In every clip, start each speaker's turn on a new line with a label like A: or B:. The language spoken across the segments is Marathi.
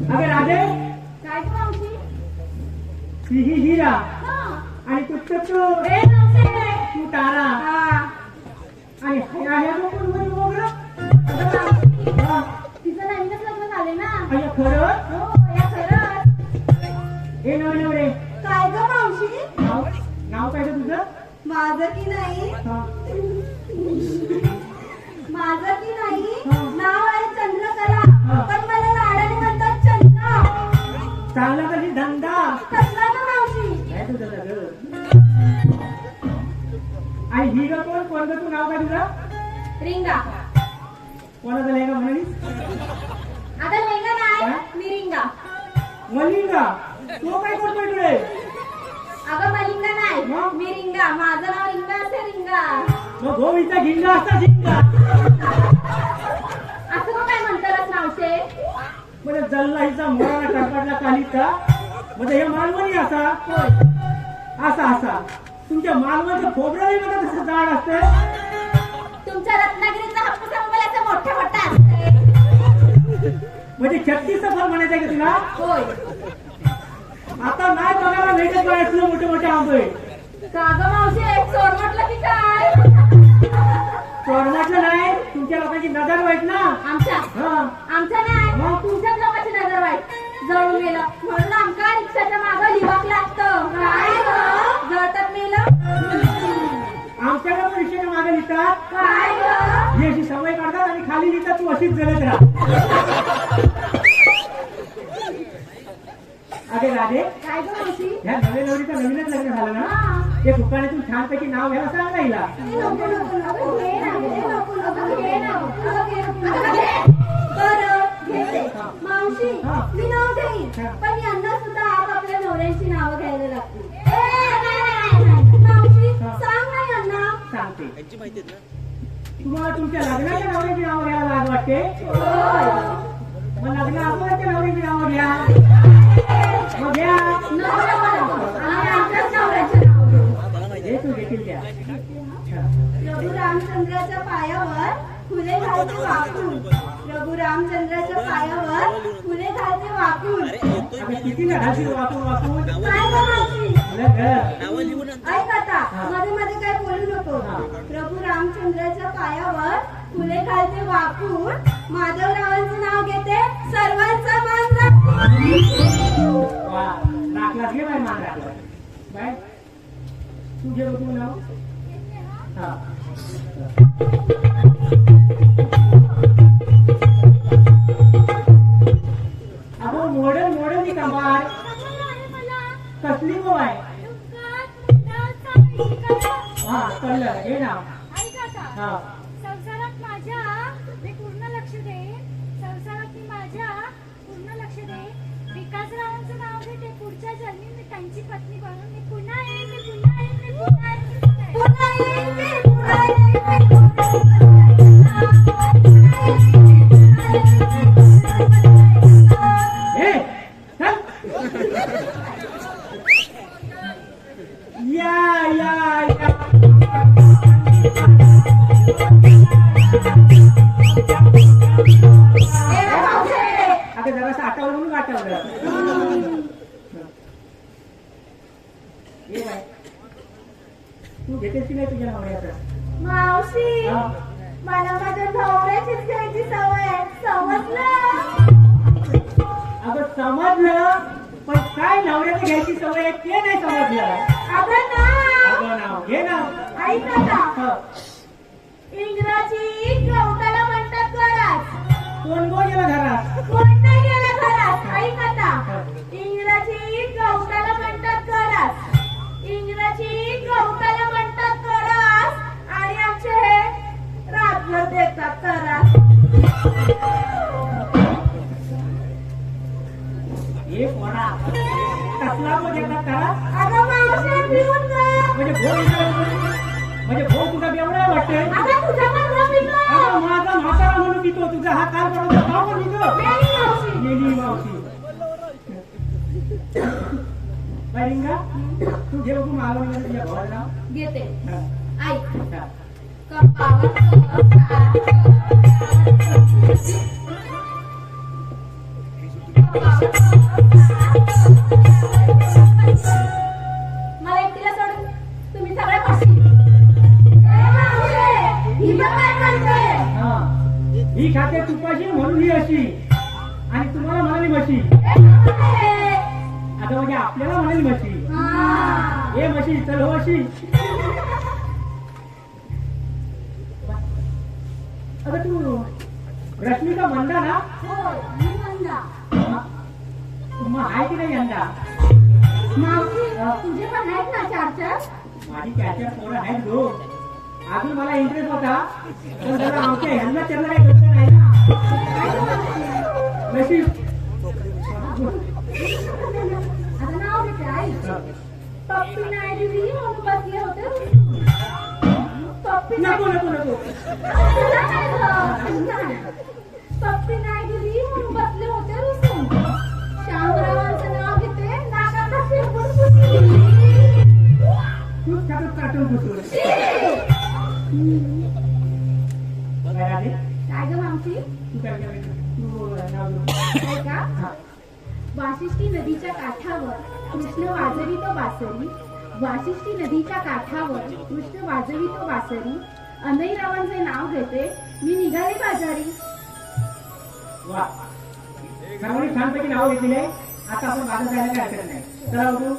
A: अगं राधे,
B: काय गं मावशी?
A: ही हिरा
B: हा.
A: आणि तू
B: ए मावशी.
A: तू तारा
B: हा.
A: आणि ह्या कोण कोण वगैरे
B: अगं मावशी,
A: हा
B: तिचं नवीनच लग्न झाले ना.
A: अय्या खरं
B: हो, या खरंच.
A: हे नव नवरे
B: काय गं मावशी?
A: नाव काय गं तुझं?
B: माझं की नाही,
A: हा.
B: माझं की नाही,
A: हा.
B: नाव आहे चंद्रकला.
A: हा.
B: पण मला लाडाने म्हणतात चंद्रा.
A: चांगला तरी धंदा
B: कसला गं मावशी?
A: काय तुझं सगळं? आणि ही ग कोण कोण ग तू नाव काय तुझं?
B: रिंगा.
A: कोणाचं लेगा म्हणालीस?
B: आता लेंगा नाही,
A: हा?
B: मी रिंगा.
A: मलिंगा तो काय करतोय तुळे?
B: अगं मलिंगा नाही,
A: मग?
B: मी रिंगा. माझं नाव रिंगा असे रिंगा.
A: मग गोवीचा झिंगा असता झिंगा
B: असं मग काय म्हणतात मावशे?
A: म्हणजे जल्लाईचा मोराला टरकाटला कालिका म्हणजे हे मालवणी असा
B: होय.
A: असा तुमच्या मालवणचं खोबरंही मला तसं जाड असते.
B: तुमच्या रत्नागिरीचा हापूस अंबलाचा मोठा मोठा असते.
A: म्हणजे 36 सफर म्हणायचं का तुला?
B: होय.
A: आता नाही बघायला भेटत बघायचं मोठे मोठे आंबे.
B: का गं मावशे, चोर म्हटलं की काय?
A: चोरमाचं नाही, तुमच्या लोकांची नजर वाईट ना.
B: आमच्या
A: हा
B: आमच्या नाही,
A: मग?
B: तुमच्याच लोकांची नजर वाईट. जळून गेलं म्हणून आमका रिक्षाच्या मागं लिवाक लागतं. काय गं? जळतात मेलं.
A: आमच्याकडे पण रिक्षाच्या मागे लिहितात.
B: काय गं?
A: ही अशी सवय काढतात आणि खाली लिहितात तू अशीच जगत राहा. अगे राधे,
B: काय गं मावशी?
A: ह्या नवे नवरीचं नवीनच लग्न झालं ना?
B: हा.
A: ते दुकानातून छानपैकी नाव घ्यायला सांग ना हिला.
B: नको नको नको, घे ना, नको नको, घे ना. अगं घे, अगं घे. बरं, घेते. मावशी,
A: हा.
B: मी नाव घेईन,
A: हा.
B: पण यांना सुद्धा आपापल्या नवऱ्यांची नावं घ्यायला लागतील. नाही. मावशी,
A: हा.
B: सांग ना यांना.
A: सांगते. तुम्हाला तुमच्या लग्नाच्या नवऱ्याची नाव घ्यायला लाज वाटते?
B: होय.
A: मग लग्न अगोदरच्या नवऱ्याची नाव घ्या. मग घ्या.
B: नको नको नको. आम्ही आमच्याच नवऱ्याचे नाव घेऊ.
A: हे तू देखील द्या.
B: प्रभू रामचंद्राच्या पायावर फुले घालते वाकून. प्रभू रामचंद्राच्या पायावर फुले घालते वाकून.
A: आता किती ना घालशील वाकून वाकून?
B: काय गं मावशी? ऐक आता, मध्ये मध्ये काय बोलू नको.
A: हा.
B: प्रभू रामचंद्राच्या पायावर फुले घालते वाकून. माधवरावांचं नाव घेते, सर्वांचा मान राखून.
A: वा, राखलास घे बाय, मान राखला बाय. तू घे बघू नाव. हा. अगो मॉडेल मॉडेल नी कमाल कसली गो आहे? हा कळलं, हे नाव. हा.
C: संसारात माझ्या मी पूर्ण लक्ष दे. संसारात मी माझ्या पूर्ण लक्ष दे. विकासरावांचं नाव घेते. पुढच्या जन्मी मी त्यांची पत्नी बनून मी पुन्हा येईन, मी पुन्हा येईन, मी पुन्हा येईन, मी पुन्हा येईन.
B: पुन्हा येईन मी, पुन्हा येईन
A: हे, चल. या या या अगं जरासं आठवलं म्हणून आठवलं. हे बाय, तू घेतेस की नाही तुझ्या नवऱ्याचं?
B: मावशी,
A: हा.
B: मला माझ्या नवऱ्याचीच घ्यायची सवय आहे. समजलं?
A: अगं समजलं, पण काय नवऱ्याला घ्यायची सवय आहे ते नाही समजलं.
B: अगं नाव,
A: अगं नाव घे नाव.
B: ऐक आता.
A: हो.
B: इंग्रजी गवताला म्हणतात गराज.
A: कोण गो गेला घरात?
B: कोण नाही गेलं घरात. ऐक आता. इंग्रजी गवताला म्हणतात गराज. इंग्रजी गवताला म्हणतात गराज. आणि आमचे हे रातभर देतात त्रास.
A: हे कोणा कसला तो देतात करा?
B: अगं मावशी, पिऊन जा.
A: म्हणजे भाऊ तुझा बेवडा वाटते?
B: अगं तुझा पण रस पितो.
A: अगं माझा म्हातारा म्हणून पितो, तुझा हा काल पडतो भाऊ पण पितो.
B: मेली मावशी.
A: गेली मावशी. बाय रिंगा, तू घे बघू मालवणी तुझ्या भावाला.
B: घेते.
A: हा.
B: ऐक.
A: हा.
B: कपावर मला एकटीला सोडून तुम्ही सगळे फाशी. ही पण काय म्हणते?
A: हा ही खाते तुपाशी म्हणून ही अशी आणि तुम्हाला म्हणाली म्हशी. आता म्हणजे आपल्याला म्हणाली म्हशी. हे म्हशी चल हो अशी. अगं तू रश्मिका मंदा ना? मग आहे की नाही यंदा?
B: तुझे पण आहेत ना 4-4?
A: माझी 4-4 पोरं आहेत गो. अजून मला इंटरेस्ट होता पण जरा आमच्या ह्यांना त्यांना काही कळलं नाही ना. नशीब
B: आता नाव घेते आई. पप्पी नायडू म्हणून बसले होते. पप्पी
A: नको नको नको.
B: पप्पी नायडू म्हणून बसले होते रुसून. शामरावांचं नाव घेते नाकाचा शिरपूर फुटली.
A: खूप छान कार्टून पुसून काय राहते?
B: काय ग मावशी?
A: तू काय करायचं? तू नाव घेऊ.
B: काय का? वाशिष्ठी नदीच्या काठावर कृष्ण वाजवितो बासरी. वाशिष्ठी नदीच्या काठावर कृष्ण वाजवितो बासरी. अनैरावांचे नाव घेते मी निघाले बाजारी.
A: वा सर्वांनी छानपैकी नाव घेतलेले. आता आपण बाजार जायला काय हरकत नाही. चला बघू.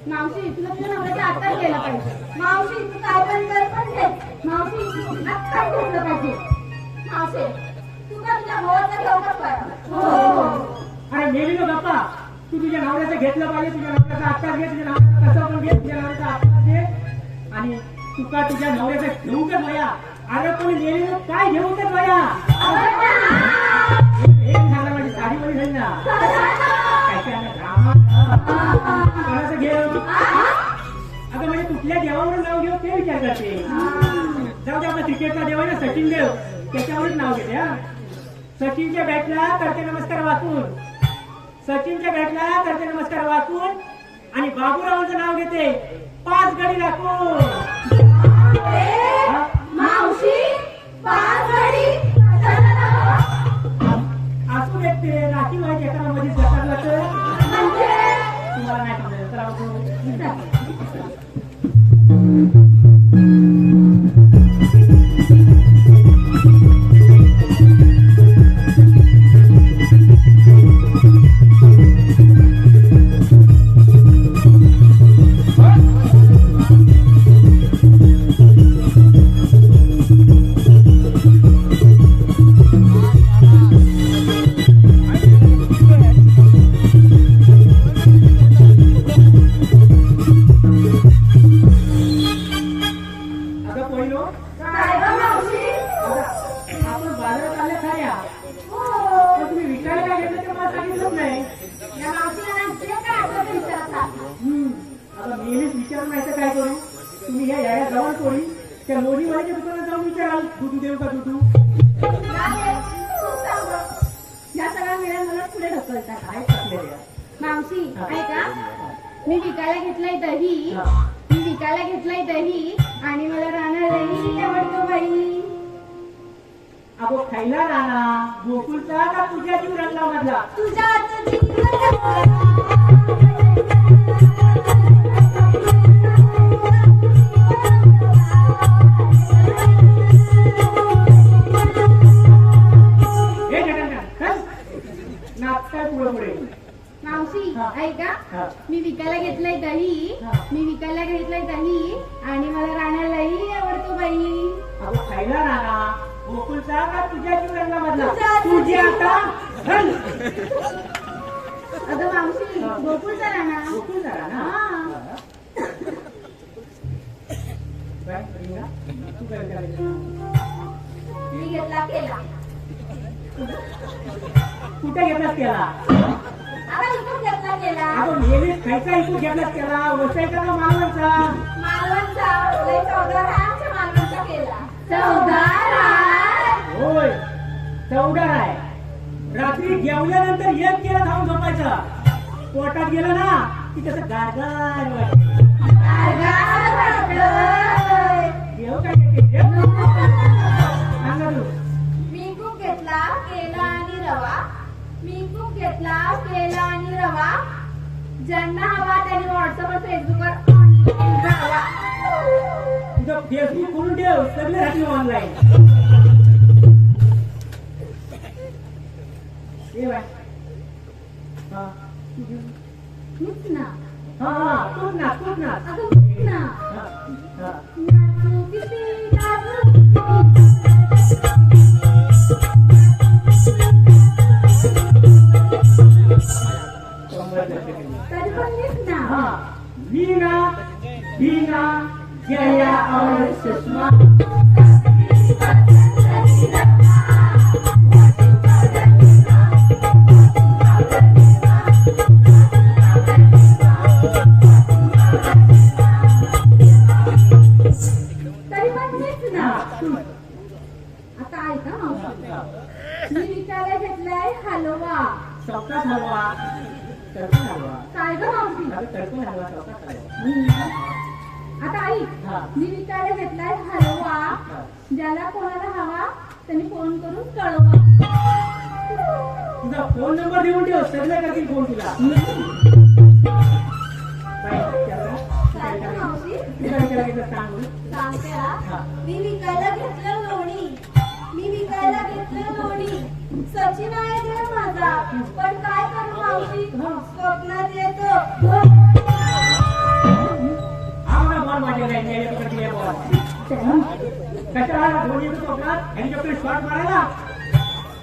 A: मावशी तुला तुझ्या नवऱ्याचा आत्ताच गेला पाहिजे. मावशी तू काय पण कर पण घे. मावशी आत्ताच घेतलं पाहिजे. मावशी तू का तुझ्या भावाचा घेऊन हो. अरे नेली नो बाप्पा. तू तुझ्या नवऱ्याचं घेतलं पाहिजे. तुझ्या नवऱ्याचा आत्ताच घे. तुझ्या नवऱ्याचा कसं पण घे. तुझ्या नवऱ्याचा आत्ताच घे आणि तुका तुझ्या नवऱ्याचं घेऊन कर वया. अरे कोणी नेली नो काय घेऊन कर वया. हे झालं माझी साडी वरी झाली ना. काय काय ड्रामा कोणाचं घेऊ. आता म्हणजे कुठल्या देवावर नाव घेऊ ते विचार करते. जाऊ दे आपला क्रिकेटचा देव आहे ना सचिन देव त्याच्यावरच नाव घेते. हा सचिनच्या बॅटला करते नमस्कार वाकून. सचिनच्या बॅटला करते नमस्कार वाकून आणि बाबूरावांचं नाव घेते 5 गडी राखून.
B: मावशी 5 गडी
A: असू देते राखी माहिती एखादा मध्ये सरकारला तर तुम्हाला नाही समजेल. तर
B: मावशी ऐका मी विकायला घेतलाय दही. आणि मला राहणार दही आवडतो बाई.
A: अगो खायला राहणार गोकुळचा का तुझ्या जीव रंगा मधला.
B: तुझ्या मावशी ऐका मी विकायला घेतलाय दही. आणि मला राहण्यालाही आवडतो बाई.
A: अगो खायला राहणार गोकुळचा का तुझ्या जीव रंगा मधला. तुझी आता गोकुळचा राणा.
D: गोकुळ झाला ना
A: हा.
D: काय रिंगा? तू काय करायचं?
A: मी घेतला केला.
D: कुठे घेतलास त्याला?
A: आता इथून घेतला केला.
D: अगं नेहमीच खायचा इथून घेतलास त्याला वसायचा का मालवणचा?
A: मालवणचा. लय चौदार आहे आमच्या मालवणचा केला. चौदार आहे.
D: होय 14 आहे. रात्री जेवल्यानंतर एक केला खाऊन झोपायचं. पोटात गेलं ना की त्याचं गारगार वाटतं.
A: गार वाटलं.
D: जेव काय घेते? जेव. सांगा तू.
A: मी खूप घेतला केला आणि रवा. मी खूप घेतला केला आणि रवा. ज्यांना हवा त्यांनी व्हॉट्सअप फेसबुकवर ऑनलाईन राहावा.
D: तुझं फेसबुक करून ठेव सगळे राहतील ऑनलाईन. ये बाय. हा
A: मीच ना.
D: हा तूच ना तूच ना.
A: अगं मीच ना.
D: हा, हा.
A: नाचू किती नाचू किती. तरी पण मीच ना.
D: हा वीणा वीणा जया और सुषमा.
A: तरी पण मीच ना. आता ऐका मावशी. मी विकायला घेतलाय हलवा.
D: चौकात हलवा तडकून हलवा.
A: काय ग मावशी.
D: अगं तडकून हलवा चौकात हलवा.
A: आता ऐक.
D: हा.
A: मी विकायला घेतलाय हलवा.
D: हा.
A: ज्याला कोणाला हवा त्यांनी फोन करून कळवा.
D: तुझा फोन नंबर देऊन ठेव सगळे करतील फोन तुला. काय विचारलं?
A: काय ग मावशी.
D: तुला विचारायचं सांग.
A: सांगते
D: हा.
A: हा. मी विकायला घेतलं लोणी. मी विकायला घेतलं लोणी. सचिन आहे देव माझा. पण काय करू मावशी. स्वप्नात येतो.
D: आम्हाला बॉल वाजलेला आहे हेलिकॉप्टर बॉल. कशाला धोनी येतो स्वप्नात हेलिकॉप्टर शॉट मारायला.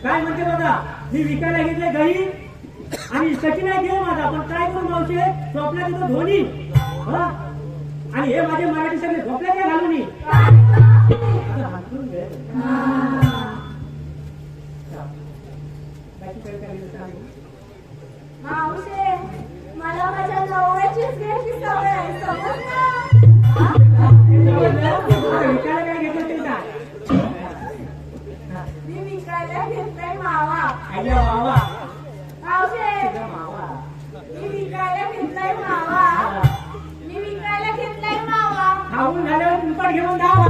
D: काय म्हणते बघा मी विकायला घेतले घरी आणि सचिन आहे देव माझा. पण काय करू मावशी स्वप्नात येतो धोनी. हा आणि हे माझे मराठी सगळे झोपले काय घालून ये. अगं, हातरून घे. बाकी काय करायचं सांग.
A: मावशे मला माझ्या नवऱ्याचीच घ्यायची सवय आहे. समजलं?
D: विकायला काय घेतलं ते सांग.
A: मी विकायला घेतलाय मावा.
D: अय्या बाबा
A: मावशे
D: तुझा मावा.
A: मी विकायला घेतलाय मावा. मी विकायला घेतलाय मावा.
D: खाऊन झाल्यावर तुमचा घेऊन जावा.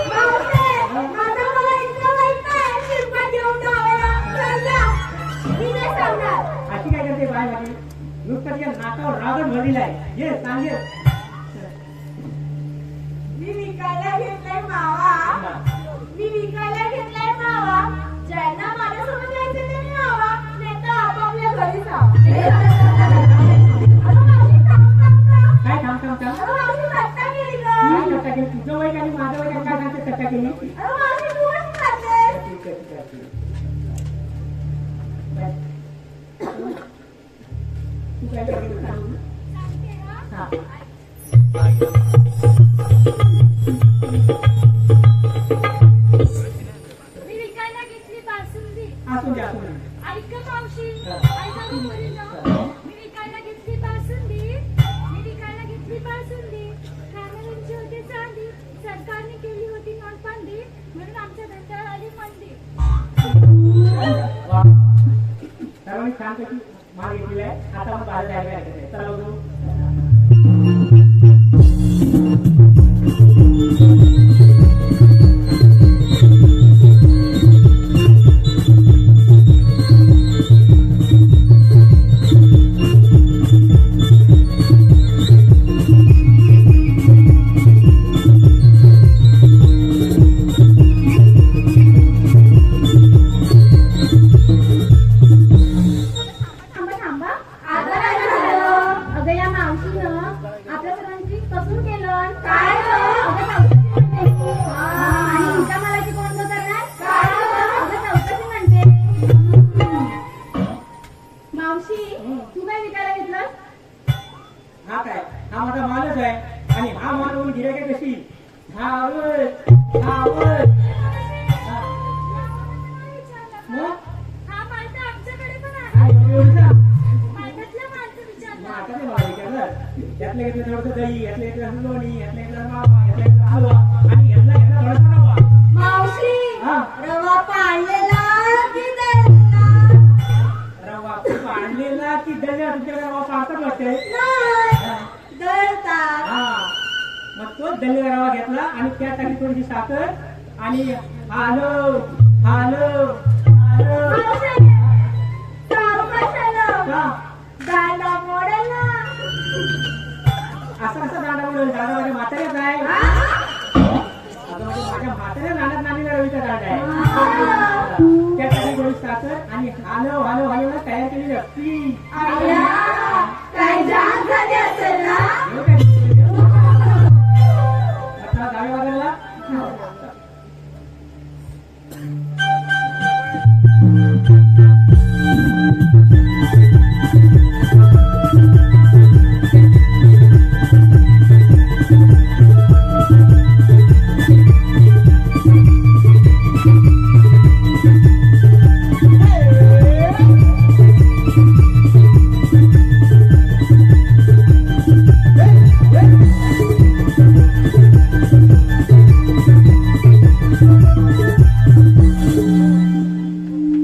A: मावशे आता मला इतकं माहित नाही. शिरपाट घेऊन जावायला. चल जा. मी नाही सांगणार.
D: अशी काय करते बाय माझी नुसतं तिच्या नाकावर रागण भरलेला आहे. ये सांगेल.
A: मी विकायला घेतलाय मावा. मी विकायला घेतलाय मावा. ज्यांना माझ्यासोबत यायचं त्यांनी यावा. नाही तर आपापल्या घरी जावा. अगं मावशी थांब थांब थांब.
D: काय थांब थांब थांब.
A: अगं मावशी सट्टा केली ग.
D: काय करता केली तुझं वय आणि माझं वय काय सांगते चर्चा केली.
A: अगं मावशी तूच खाते.
D: ठीक आहे, ठीक आहे, ठीक आहे. तू काय करते सांग.
C: सांगते हा.
D: हा
C: मी विकायला घेतली बासुंदी.
D: असू दे असू दे.
C: ऐक मावशी.
D: हा.
C: ऐका गं मुलींनो. मी विकायला घेतली बासुंदी. मी विकायला घेतली बासुंदी. खाणाऱ्यांची होती चांदी. सरकारने केली होती नोटबंदी. म्हणून आमच्या धंद्याला आली मंदी.
D: वा. सर्वांनी छानपैकी माल घेतलेला आहे. आता मग बाहेर जायला ऐकायचं. चला बघू.
A: थांबा थांबा. आता काय झालं. अगं या मावशी
B: मावशी तू काय विकायला घेतलं?
D: हा काय हा माझा मालच आहे आणि हा माल होऊन गिऱ्हाईके कशी धावत धावत हा. मग
C: हा माल तर आमच्याकडे पण आहे.
D: काय एवढं
C: माझ्यातल्या मालचं विचारलं.
D: मग आता ते मला विचारलं यातलं घेतलं थोडंसं दही यातलं घेतलं लोणी यातलं घेतलं मावा यातलं घेतलं हलवा आणि यातला घेतला थोडासा रवा
B: मावशी
D: हा.
B: रवा पाळलेला की दळलेला?
D: रवा पाडलेला की दल्या तुमच्याकडे रवा पाडतात वाटते
B: नाही, दळतात.
D: हा मग तो दलेला रवा घेतला आणि त्यासाठी थोडीशी साखर आणि आलो आलो आलो
B: मावशी, सावकाश आलं.
D: का
B: दांडा मोडायला.
D: असं असं दांडा म्हणून दांडा माझ्या म्हाताऱ्याच आहे अगं म्हणजे माझ्या म्हाताऱ्या नानात नानीला रवीचा दांडा आहे त्यासाठी थोडी साखर आणि हालो हालो हालो तयार केलेली असती
B: अय्या, काय जाम झाली असेल ना?
D: एवढं काय? आता डाव्या बाजूला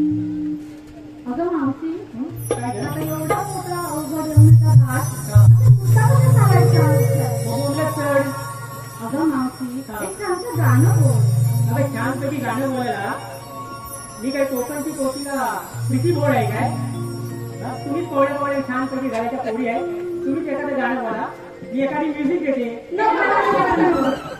A: अगं मावशी
D: काय झालं?
A: आता एवढा मोठा अवघड जेवणाचा भात आता कुठला कुठे चालायचा?
D: बोललं चढ
A: अगं मावशी एक छानसं गाणं बोल.
D: अगं छानपैकी गाणं बोलायला मी काय कोकणची कोकीला प्रीती बोर्ड आहे काय हा? तुम्ही पोळे पोळे छानपैकी घराच्या पोरी आहे तुम्ही एखादं गाणं बोला मी एखादी म्युझिक देते
A: नको, नको, नको, नको.